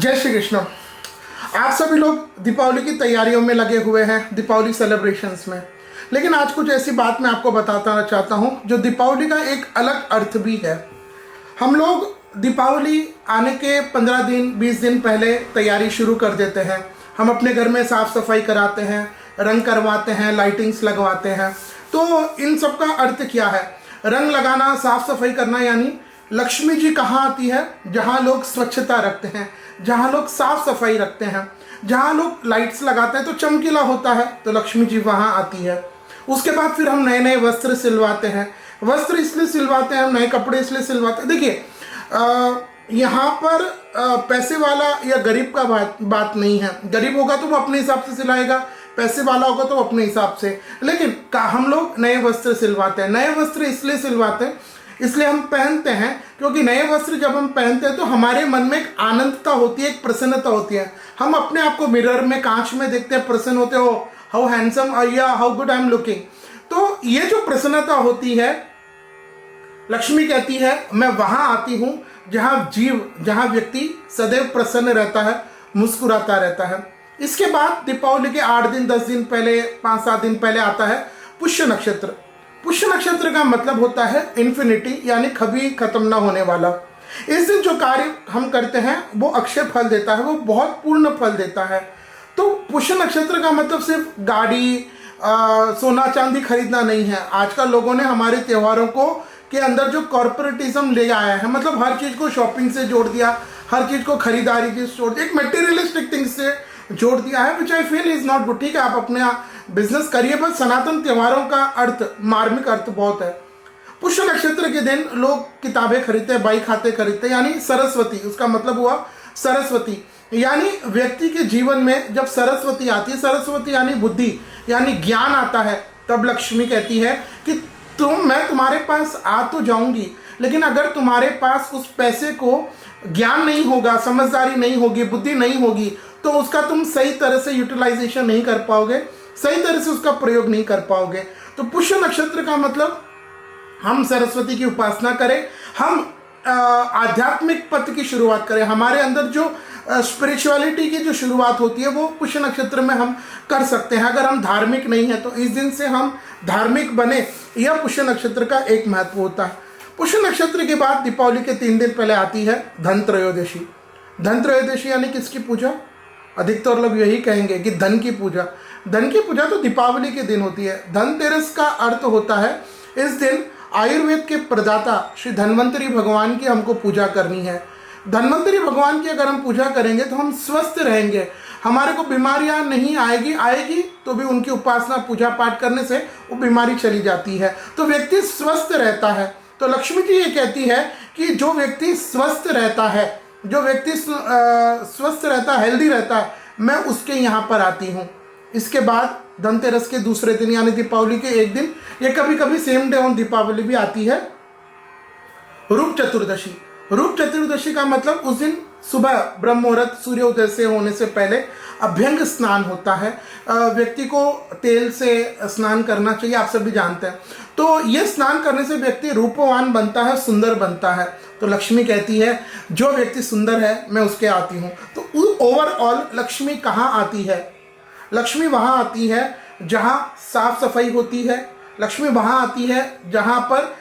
जय श्री कृष्ण। आप सभी लोग दीपावली की तैयारियों में लगे हुए हैं, दीपावली सेलिब्रेशंस में। लेकिन आज कुछ ऐसी बात मैं आपको बताना चाहता हूं जो दीपावली का एक अलग अर्थ भी है। हम लोग दीपावली आने के 15 दिन 20 दिन पहले तैयारी शुरू कर देते हैं। हम अपने घर में साफ सफाई कराते हैं, रंग करवाते हैं, लाइटिंग्स लगवाते हैं। तो इन सब का अर्थ क्या है? रंग लगाना, साफ सफाई करना, यानी लक्ष्मी जी कहाँ आती है? जहाँ लोग स्वच्छता रखते हैं, जहाँ लोग साफ सफाई रखते हैं, जहाँ लोग लाइट्स लगाते हैं तो चमकीला होता है, तो लक्ष्मी जी वहाँ आती है। उसके बाद फिर हम नए नए वस्त्र सिलवाते हैं। वस्त्र इसलिए सिलवाते हैं, हम नए कपड़े इसलिए सिलवाते हैं। देखिए, यहाँ पर पैसे वाला या गरीब का बात नहीं है। गरीब होगा तो वो अपने हिसाब से सिलाएगा, पैसे वाला होगा तो अपने हिसाब से। लेकिन हम लोग नए वस्त्र सिलवाते हैं। नए वस्त्र इसलिए सिलवाते हैं, इसलिए हम पहनते हैं क्योंकि नए वस्त्र जब हम पहनते हैं तो हमारे मन में एक आनंदता होती है, एक प्रसन्नता होती है। हम अपने आप को मिरर में, कांच में देखते हैं, प्रसन्न होते हो, हाउ हैंडसम या how good I am looking. तो ये जो प्रसन्नता होती है, लक्ष्मी कहती है मैं वहां आती हूं जहां व्यक्ति सदैव प्रसन्न रहता है, मुस्कुराता रहता है। इसके बाद दीपावली के 8 दिन 10 दिन पहले, 5-7 दिन पहले आता है पुष्य नक्षत्र। पुष्य नक्षत्र का मतलब होता है इन्फिनिटी, यानी कभी खत्म ना होने वाला। इस दिन जो कार्य हम करते हैं वो अक्षय फल देता है, वो बहुत पूर्ण फल देता है। तो पुष्य नक्षत्र का मतलब सिर्फ गाड़ी, सोना चांदी खरीदना नहीं है। आजकल लोगों ने हमारे त्योहारों को के अंदर जो कॉर्पोरेटिज्म ले आया है, मतलब हर चीज को शॉपिंग से जोड़ दिया, हर चीज को खरीदारी से जोड़ दिया, एक मटेरियलिस्टिक थिंग से जोड़ दिया है, which I feel is not good. ठीक है, आप अपने बिजनेस करिए, पर सनातन त्योहारों का अर्थ, मार्मिक अर्थ बहुत है। पुष्य नक्षत्र के दिन लोग किताबें खरीदते हैं, बाइक खाते खरीदते हैं, यानी सरस्वती, उसका मतलब हुआ सरस्वती। यानी व्यक्ति के जीवन में जब सरस्वती आती है, सरस्वती यानी बुद्धि, यानी ज्ञान आता है, तब लक्ष्मी कहती है कि मैं तुम्हारे पास आ तो जाऊंगी, लेकिन अगर तुम्हारे पास उस पैसे को ज्ञान नहीं होगा, समझदारी नहीं होगी, बुद्धि नहीं होगी, तो उसका तुम सही तरह से यूटिलाइजेशन नहीं कर पाओगे, सही तरह से उसका प्रयोग नहीं कर पाओगे। तो पुष्य नक्षत्र का मतलब हम सरस्वती की उपासना करें, हम आध्यात्मिक पथ की शुरुआत करें। हमारे अंदर जो स्पिरिचुअलिटी की जो शुरुआत होती है वो पुष्य नक्षत्र में हम कर सकते हैं। अगर हम धार्मिक नहीं है तो इस दिन से हम धार्मिक बने, यह पुष्य नक्षत्र का एक महत्व होता है। पुष्य नक्षत्र के बाद दीपावली के 3 दिन पहले आती है धन त्रयोदशी। धन त्रयोदशी यानी किसकी पूजा? अधिकतर लोग यही कहेंगे कि धन की पूजा। धन की पूजा तो दीपावली के दिन होती है। धनतेरस का अर्थ होता है इस दिन आयुर्वेद के प्रदाता श्री धन्वंतरी भगवान की हमको पूजा करनी है। धन्वंतरी भगवान की अगर हम पूजा करेंगे तो हम स्वस्थ रहेंगे, हमारे को बीमारियां नहीं आएगी तो भी उनकी उपासना पूजा पाठ करने से वो बीमारी चली जाती है, तो व्यक्ति स्वस्थ रहता है। तो लक्ष्मी जी ये कहती है कि जो व्यक्ति स्वस्थ रहता है, जो व्यक्ति स्वस्थ रहता है, हेल्दी रहता है, मैं उसके यहाँ पर आती हूँ। इसके बाद धनतेरस के दूसरे दिन यानी दीपावली के एक दिन, ये कभी कभी सेम डे ऑन दीपावली भी आती है, रूप चतुर्दशी। रूप चतुर्दशी का मतलब उस दिन सुबह ब्रह्म मुहूर्त, सूर्योदय से होने से पहले अभ्यंग स्नान होता है। व्यक्ति को तेल से स्नान करना चाहिए, आप सभी जानते हैं। तो ये स्नान करने से व्यक्ति रूपवान बनता है, सुंदर बनता है। तो लक्ष्मी कहती है जो व्यक्ति सुंदर है मैं उसके आती हूँ। तो ओवरऑल लक्ष्मी कहाँ आती है? लक्ष्मी वहाँ आती है जहाँ साफ सफाई होती है। लक्ष्मी वहाँ आती है जहाँ पर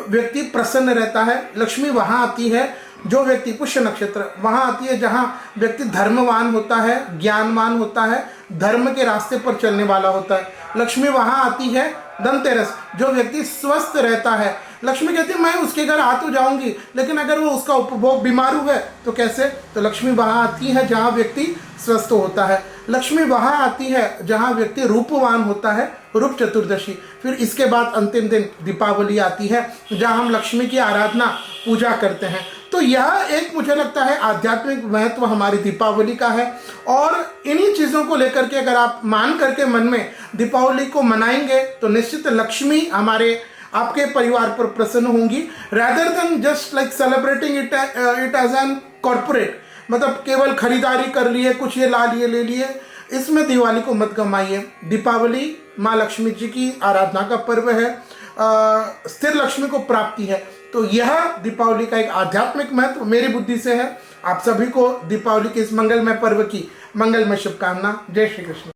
व्यक्ति प्रसन्न रहता है। लक्ष्मी वहाँ आती है जो व्यक्ति, पुष्य नक्षत्र, वहाँ आती है जहाँ व्यक्ति धर्मवान होता है, ज्ञानवान होता है, धर्म के रास्ते पर चलने वाला होता है। लक्ष्मी वहाँ आती है धनतेरस, जो व्यक्ति स्वस्थ रहता है। लक्ष्मी कहती है मैं उसके घर आ तो जाऊंगी, लेकिन अगर वो उसका उपभोग बीमारू है तो कैसे? तो लक्ष्मी वहाँ आती है जहाँ व्यक्ति स्वस्थ होता है। लक्ष्मी वहाँ आती है जहाँ व्यक्ति रूपवान होता है, रूप चतुर्दशी। फिर इसके बाद अंतिम दिन दीपावली आती है जहाँ हम लक्ष्मी की आराधना, पूजा करते हैं। तो यह एक, मुझे लगता है, आध्यात्मिक महत्व हमारी दीपावली का है। और इन्हीं चीज़ों को लेकर के अगर आप मान करके मन में दीपावली को मनाएंगे तो निश्चित लक्ष्मी आपके परिवार पर प्रसन्न होंगी, rather than just like celebrating it as an corporate. मतलब केवल खरीदारी कर लिए, कुछ ये ला लिए, ले लिए, इसमें दिवाली को मत गमाइए। दीपावली माँ लक्ष्मी जी की आराधना का पर्व है, स्थिर लक्ष्मी को प्राप्ति है। तो यह दीपावली का एक आध्यात्मिक महत्व मेरी बुद्धि से है। आप सभी को दीपावली के इस मंगलमय पर्व की मंगलमय शुभकामना। जय श्री कृष्ण।